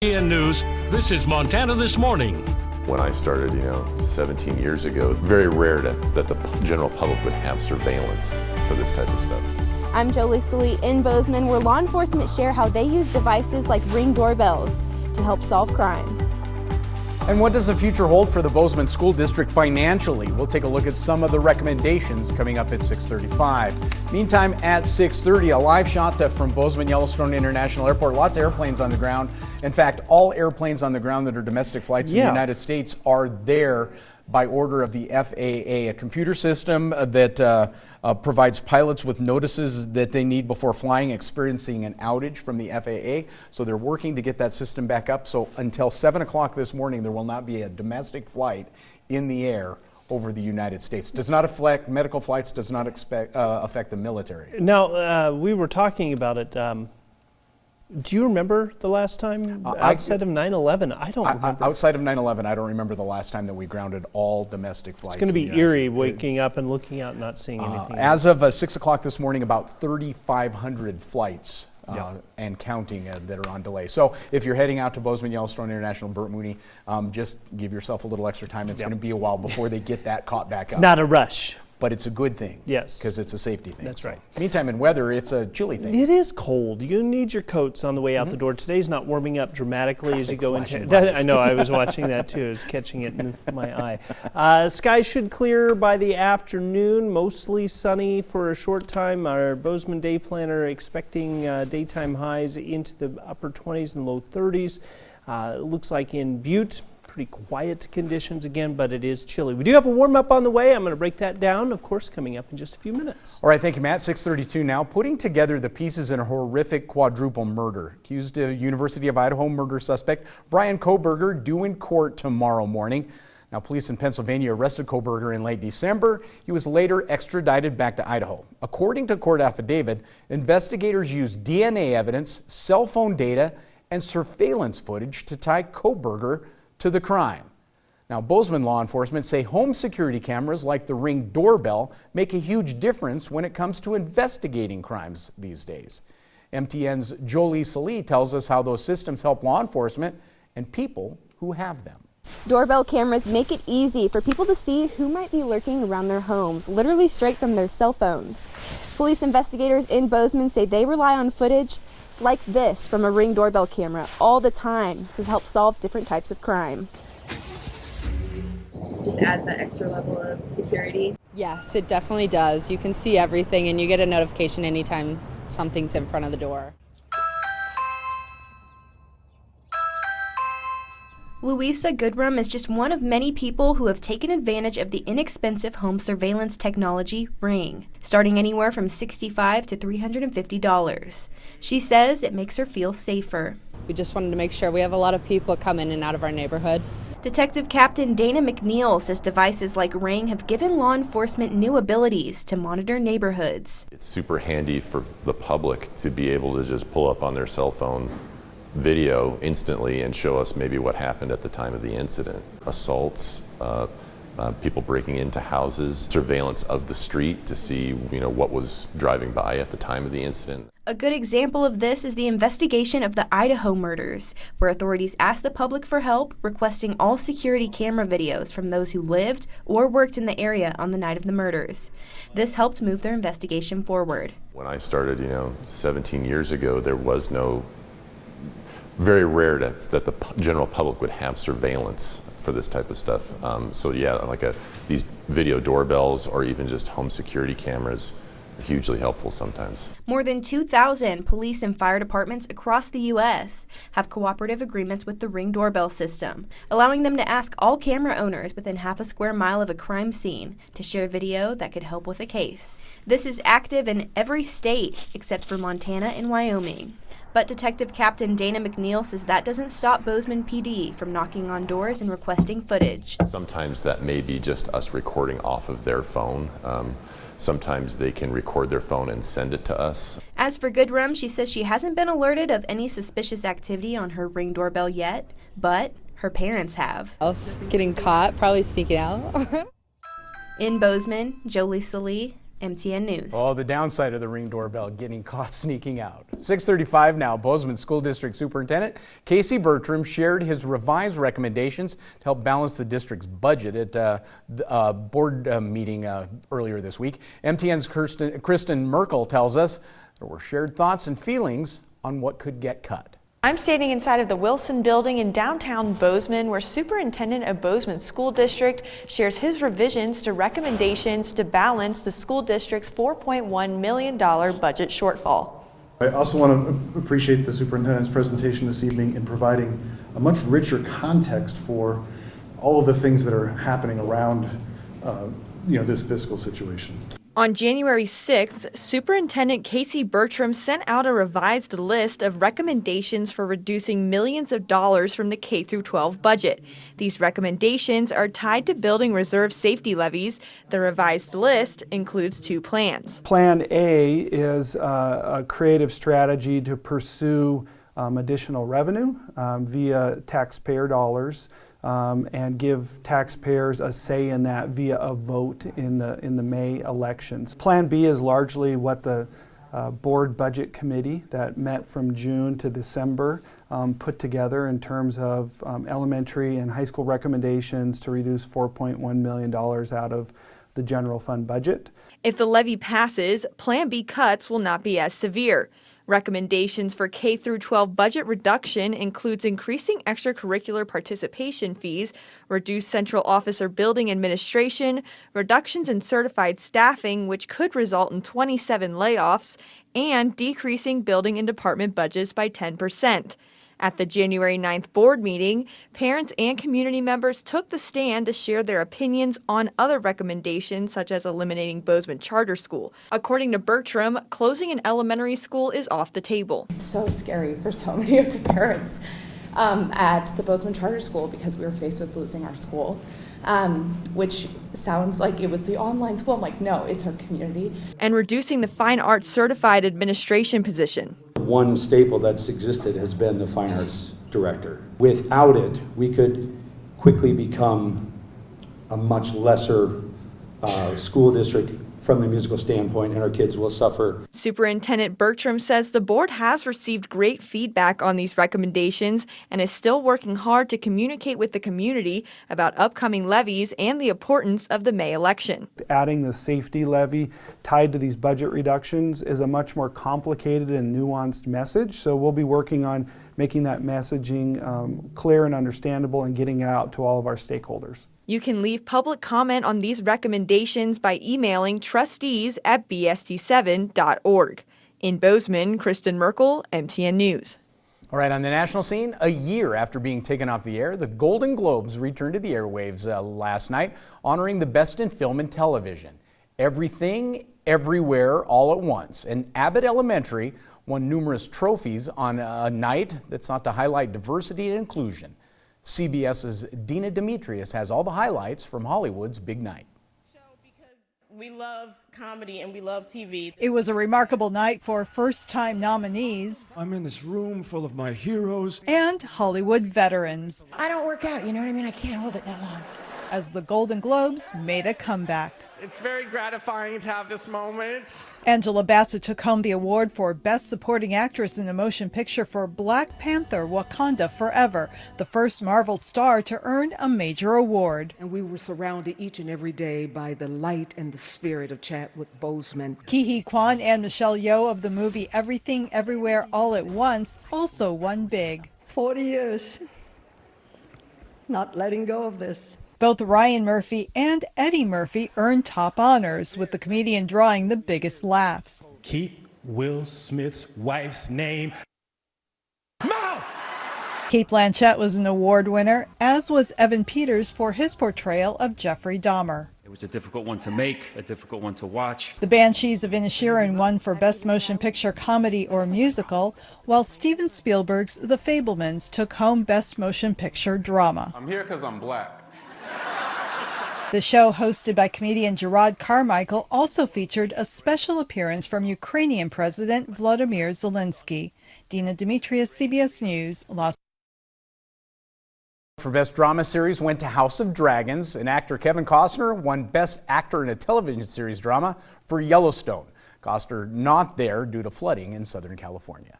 News, this is Montana This Morning. When I started, 17 years ago, very rare that the general public would have surveillance for this type of stuff. I'm Jolie Sully in Bozeman, where law enforcement share how they use devices like Ring doorbells to help solve crime. And what does the future hold for the Bozeman School District financially? We'll take a look at some of the recommendations coming up at 6:35. Meantime, at 6:30, a live shot from Bozeman Yellowstone International Airport. Lots of airplanes on the ground. In fact, all airplanes on the ground that are domestic flights in the United States are there by order of the FAA, a computer system that provides pilots with notices that they need before flying, experiencing an outage from the FAA. So they're working to get that system back up. So until 7 o'clock this morning, there will not be a domestic flight in the air over the United States. Does not affect medical flights, does not affect the military. Now, we were talking about it. Do you remember the last time outside of 9/11? I don't remember. Outside of 9/11, I don't remember the last time that we grounded all domestic flights. It's going to be eerie waking up and looking out and not seeing anything. As of 6 o'clock this morning, about 3,500 flights and counting that are on delay. So if you're heading out to Bozeman Yellowstone International, Burt Mooney, just give yourself a little extra time. It's going to be a while before they get that caught back up. It's not a rush. But it's a good thing. Yes. Because it's a safety thing. That's right. Meantime, in weather, it's a chilly thing. It is cold. You need your coats on the way out the door. Today's not warming up dramatically as you go into that. I know, I was watching that too. I was catching it in my eye. Skies should clear by the afternoon, mostly sunny for a short time. Our Bozeman day planner expecting daytime highs into the upper 20s and low 30s. It looks like in Butte, pretty quiet conditions again, but it is chilly. We do have a warm-up on the way. I'm going to break that down, of course, coming up in just a few minutes. All right, thank you, Matt. 6:32 now. Putting together the pieces in a horrific quadruple murder. Accused University of Idaho murder suspect Brian Kohberger due in court tomorrow morning. Now, police in Pennsylvania arrested Kohberger in late December. He was later extradited back to Idaho. According to court affidavit, investigators used DNA evidence, cell phone data, and surveillance footage to tie Kohberger to the crime. Now, Bozeman law enforcement say home security cameras like the Ring doorbell make a huge difference when it comes to investigating crimes these days. MTN's Jolie Sully tells us how those systems help law enforcement and people who have them. Doorbell cameras make it easy for people to see who might be lurking around their homes, literally straight from their cell phones. Police investigators in Bozeman say they rely on footage like this from a Ring doorbell camera all the time to help solve different types of crime. Just adds that extra level of security. Yes, it definitely does. You can see everything and you get a notification anytime something's in front of the door. Louisa Goodrum is just one of many people who have taken advantage of the inexpensive home surveillance technology Ring, starting anywhere from $65 to $350. She says it makes her feel safer. We just wanted to make sure we have a lot of people come in and out of our neighborhood. Detective Captain Dana McNeil says devices like Ring have given law enforcement new abilities to monitor neighborhoods. It's super handy for the public to be able to just pull up on their cell phone video instantly and show us maybe what happened at the time of the incident. Assaults, people breaking into houses, surveillance of the street to see what was driving by at the time of the incident. A good example of this is the investigation of the Idaho murders, where authorities asked the public for help, requesting all security camera videos from those who lived or worked in the area on the night of the murders. This helped move their investigation forward. When I started, 17 years ago, there was very rare that the general public would have surveillance for this type of stuff. So yeah, like these video doorbells or even just home security cameras are hugely helpful sometimes. More than 2,000 police and fire departments across the U.S. have cooperative agreements with the Ring doorbell system, allowing them to ask all camera owners within half a square mile of a crime scene to share video that could help with a case. This is active in every state except for Montana and Wyoming. But Detective Captain Dana McNeil says that doesn't stop Bozeman PD from knocking on doors and requesting footage. Sometimes that may be just us recording off of their phone. Sometimes they can record their phone and send it to us. As for Goodrum, she says she hasn't been alerted of any suspicious activity on her Ring doorbell yet, but her parents have. Else getting caught, probably sneaking out. In Bozeman, Jolie Sully, MTN News. Oh, the downside of the Ring doorbell, getting caught sneaking out. 6:35 now, Bozeman School District Superintendent Casey Bertram shared his revised recommendations to help balance the district's budget at the board meeting earlier this week. MTN's Kristen Merkel tells us there were shared thoughts and feelings on what could get cut. I'm standing inside of the Wilson Building in downtown Bozeman, where Superintendent of Bozeman School District shares his revisions to recommendations to balance the school district's $4.1 million budget shortfall. I also want to appreciate the superintendent's presentation this evening in providing a much richer context for all of the things that are happening around this fiscal situation. On January 6th, Superintendent Casey Bertram sent out a revised list of recommendations for reducing millions of dollars from the K-12 budget. These recommendations are tied to building reserve safety levies. The revised list includes 2 plans. Plan A is a creative strategy to pursue additional revenue via taxpayer dollars. And give taxpayers a say in that via a vote in the May elections. Plan B is largely what the board budget committee that met from June to December put together in terms of elementary and high school recommendations to reduce $4.1 million out of the general fund budget. If the levy passes, Plan B cuts will not be as severe. Recommendations for K-12 budget reduction includes increasing extracurricular participation fees, reduced central office or building administration, reductions in certified staffing, which could result in 27 layoffs, and decreasing building and department budgets by 10%. At the January 9th board meeting, parents and community members took the stand to share their opinions on other recommendations, such as eliminating Bozeman Charter School. According to Bertram, closing an elementary school is off the table. It's so scary for so many of the parents at the Bozeman Charter School because we were faced with losing our school, which sounds like it was the online school. I'm like, no, it's our community. And reducing the fine arts certified administration position. One staple that's existed has been the fine arts director. Without it, we could quickly become a much lesser school district from the musical standpoint, and our kids will suffer. Superintendent Bertram says the board has received great feedback on these recommendations and is still working hard to communicate with the community about upcoming levies and the importance of the May election. Adding the safety levy tied to these budget reductions is a much more complicated and nuanced message, so we'll be working on making that messaging clear and understandable and getting it out to all of our stakeholders. You can leave public comment on these recommendations by emailing trustees@bst7.org. In Bozeman, Kristen Merkel, MTN News. All right, on the national scene, a year after being taken off the air, the Golden Globes returned to the airwaves last night, honoring the best in film and television. Everything, Everywhere, All at Once. And Abbott Elementary won numerous trophies on a night that's thought to highlight diversity and inclusion. CBS's Dina Demetrius has all the highlights from Hollywood's big night. We love comedy and we love TV. It was a remarkable night for first-time nominees. I'm in this room full of my heroes. And Hollywood veterans. I don't work out, you know what I mean? I can't hold it that long. As the Golden Globes made a comeback. It's very gratifying to have this moment. Angela Bassett took home the award for Best Supporting Actress in a Motion Picture for Black Panther: Wakanda Forever, the first Marvel star to earn a major award. And we were surrounded each and every day by the light and the spirit of Chadwick Boseman. Ke Huy Quan and Michelle Yeoh of the movie Everything Everywhere All at Once also won big. 40 years, not letting go of this. Both Ryan Murphy and Eddie Murphy earned top honors, with the comedian drawing the biggest laughs. Keep Will Smith's wife's name. Mouth! Cate Blanchett was an award winner, as was Evan Peters for his portrayal of Jeffrey Dahmer. It was a difficult one to make, a difficult one to watch. The Banshees of Inisherin won for Best Motion Picture Comedy or Musical, while Steven Spielberg's The Fabelmans took home Best Motion Picture Drama. I'm here because I'm black. The show, hosted by comedian Gerard Carmichael, also featured a special appearance from Ukrainian President Volodymyr Zelensky. Dina Demetrius, CBS News, Los For Best Drama Series went to House of Dragons, and actor Kevin Costner won Best Actor in a Television Series Drama for Yellowstone. Costner not there due to flooding in Southern California.